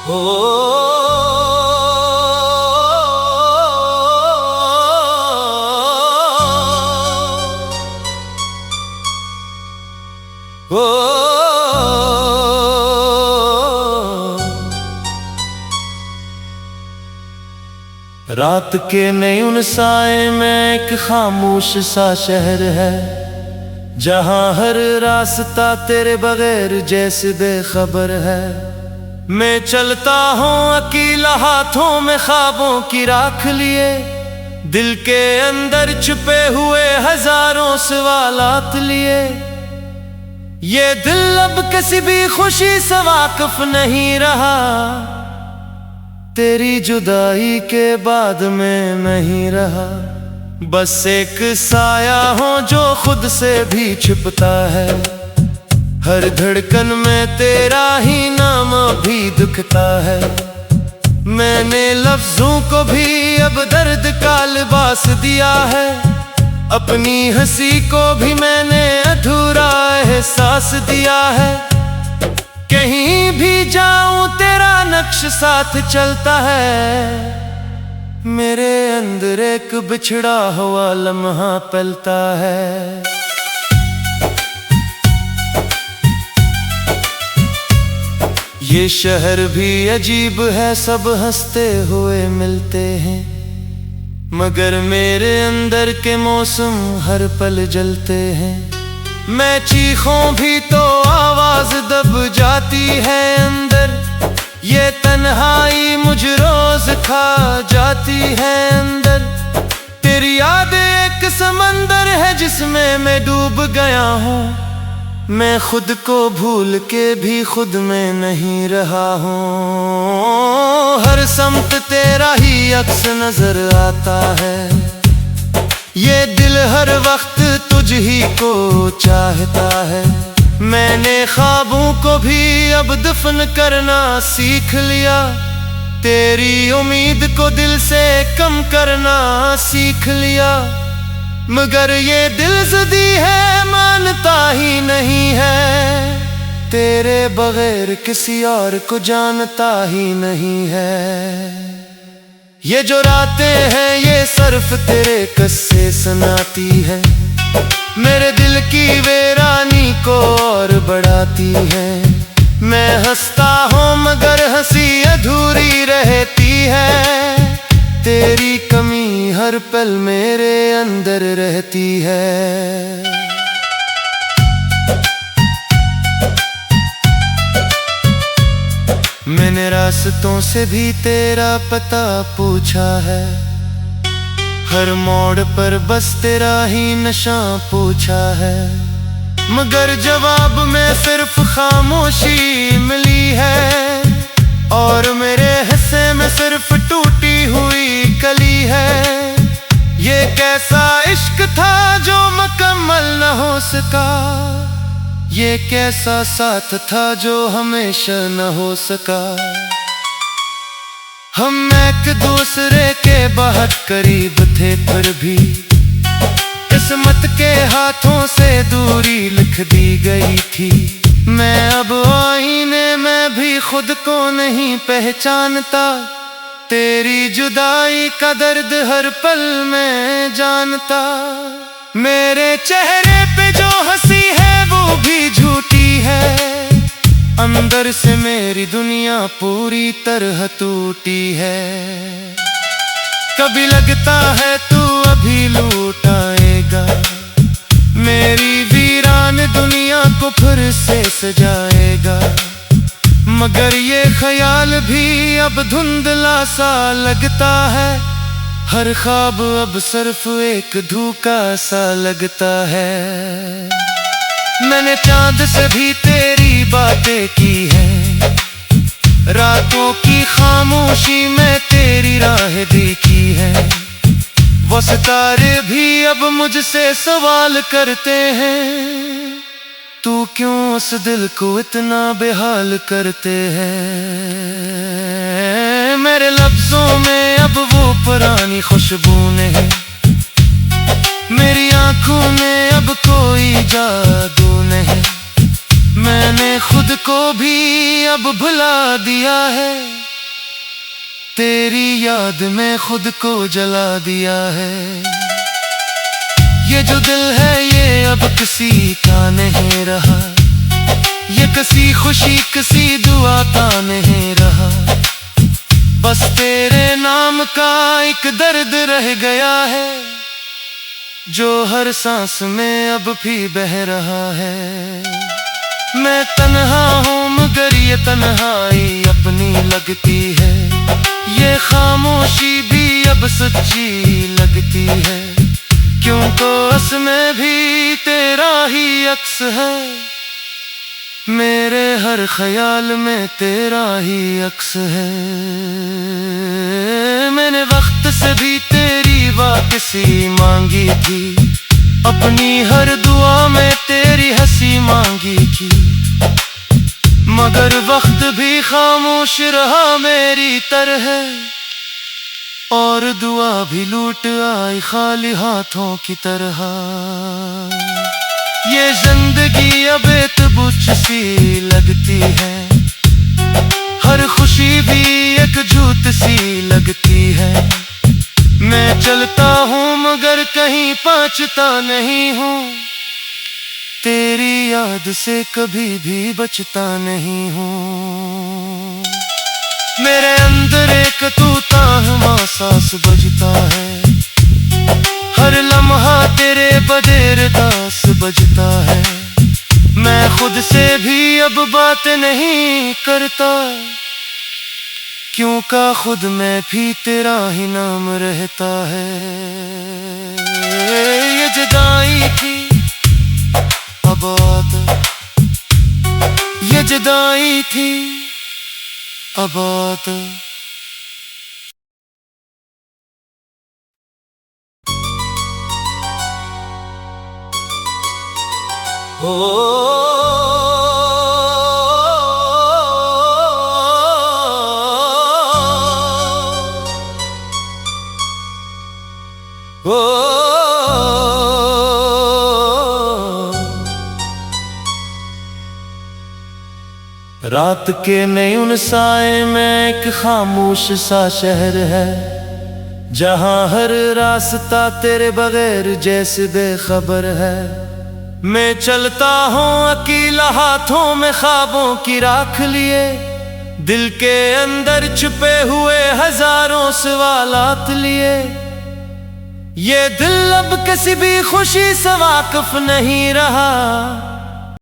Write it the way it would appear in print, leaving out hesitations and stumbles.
हो ओ रात के नयून साए में एक खामोश सा शहर है, जहां हर रास्ता तेरे बगैर जैसे बेखबर है। मैं चलता हूँ अकेला हाथों में ख्वाबों की राख लिए, दिल के अंदर छुपे हुए हजारों सवालात लिए। ये दिल अब किसी भी खुशी से वाकिफ नहीं रहा, तेरी जुदाई के बाद मैं नहीं रहा। बस एक साया हूँ जो खुद से भी छिपता है, हर धड़कन में तेरा ही नाम भी दुखता है। मैंने लफ्जों को भी अब दर्द का लिबास दिया है, अपनी हंसी को भी मैंने अधूरा एहसास दिया है। कहीं भी जाऊं तेरा नक्श साथ चलता है, मेरे अंदर एक बिछड़ा हुआ लम्हा पलता है। ये शहर भी अजीब है, सब हंसते हुए मिलते हैं, मगर मेरे अंदर के मौसम हर पल जलते हैं। मैं चीखूं भी तो आवाज दब जाती है अंदर, ये तन्हाई मुझ रोज खा जाती है अंदर। तेरी याद एक समंदर है जिसमें मैं डूब गया हूँ, मैं खुद को भूल के भी खुद में नहीं रहा हूँ। हर समत तेरा ही अक्स नजर आता है, ये दिल हर वक्त तुझ ही को चाहता है। मैंने ख्वाबों को भी अब दफन करना सीख लिया, तेरी उम्मीद को दिल से कम करना सीख लिया। मगर ये दिल ज़िद्दी है, मानता ही नहीं है, तेरे बगैर किसी और को जानता ही नहीं है। ये जो रातें हैं ये सिर्फ तेरे किस्से सुनाती है, मेरे दिल की वीरानी को और बढ़ाती है। मैं हंसता हूँ मगर हंसी अधूरी रहती है, तेरी कमी हर पल मेरे अंदर रहती है। मैंने रास्तों से भी तेरा पता पूछा है, हर मोड़ पर बस तेरा ही नशा पूछा है, मगर जवाब में सिर्फ खामोशी मिली है। और मेरे हिस्से में सिर्फ टूटी हुई कली है। ये कैसा इश्क था जो मुकम्मल न हो सका, ये कैसा साथ था जो हमेशा न हो सका। हम एक दूसरे के बहुत करीब थे फिर भी किस्मत के हाथों से दूरी लिख दी गई थी। मैं अब आईने में भी खुद को नहीं पहचानता, तेरी जुदाई का दर्द हर पल में जानता। मेरे चेहरे पे जो हंसी है वो भी झूठी है, अंदर से मेरी दुनिया पूरी तरह टूटी है। कभी लगता है तू अभी लौट आएगा, मेरी वीरान दुनिया को फिर से सजाएगा, मगर ये ख्याल भी अब धुंधला सा लगता है। हर ख्वाब अब सिर्फ एक धोखा सा लगता है। मैंने चांद से भी तेरी बातें की है, रातों की खामोशी में तेरी राह देखी है। वो सितारे भी अब मुझसे सवाल करते हैं, तू क्यों उस दिल को इतना बेहाल करते हैं। मेरे लफ्जों में अब वो पुरानी खुशबू नहीं, मेरी आंखों में अब कोई जादू नहीं। मैंने खुद को भी अब भुला दिया है। तेरी याद में खुद को जला दिया है। ये जो दिल है ये अब किसी का नहीं रहा, ये किसी खुशी किसी दुआ का नहीं रहा। बस तेरे नाम का एक दर्द रह गया है, जो हर सांस में अब भी बह रहा है। मैं तन्हा हूँ मगर ये तन्हाई अपनी लगती है, ये खामोशी भी अब सच्ची लगती है। क्यों तो उसमें भी तेरा ही अक्स है, मेरे हर ख्याल में तेरा ही अक्स है। मैंने वक्त से भी तेरी वापसी मांगी थी, अपनी हर दुआ में तेरी हंसी मांगी थी, मगर वक्त भी खामोश रहा मेरी तरह, और दुआ भी लूट आई खाली हाथों की तरह। ये जिंदगी अब एक बुझ सी लगती है, हर खुशी भी एक झूठ सी लगती है। मैं चलता हूँ मगर कहीं पहुंचता नहीं हूँ, तेरी याद से कभी भी बचता नहीं हूँ। मेरे अंदर एक तूता हुआ सांस बजता है, हर लम्हा तेरे बदेर दास बजता है। मैं खुद से भी अब बात नहीं करता, क्यों का खुद में भी तेरा ही नाम रहता है। ये जुदाई थी अब आदत, ये जुदाई थी अब आदत। रात के नयून साए में एक खामोश सा शहर है, जहां हर रास्ता तेरे बगैर जैसे बेखबर है। मैं चलता हूँ अकेला हाथों में ख्वाबों की राख लिए, दिल के अंदर छुपे हुए हजारों सवालात लिए। ये दिल अब किसी भी खुशी से वाकिफ नहीं रहा,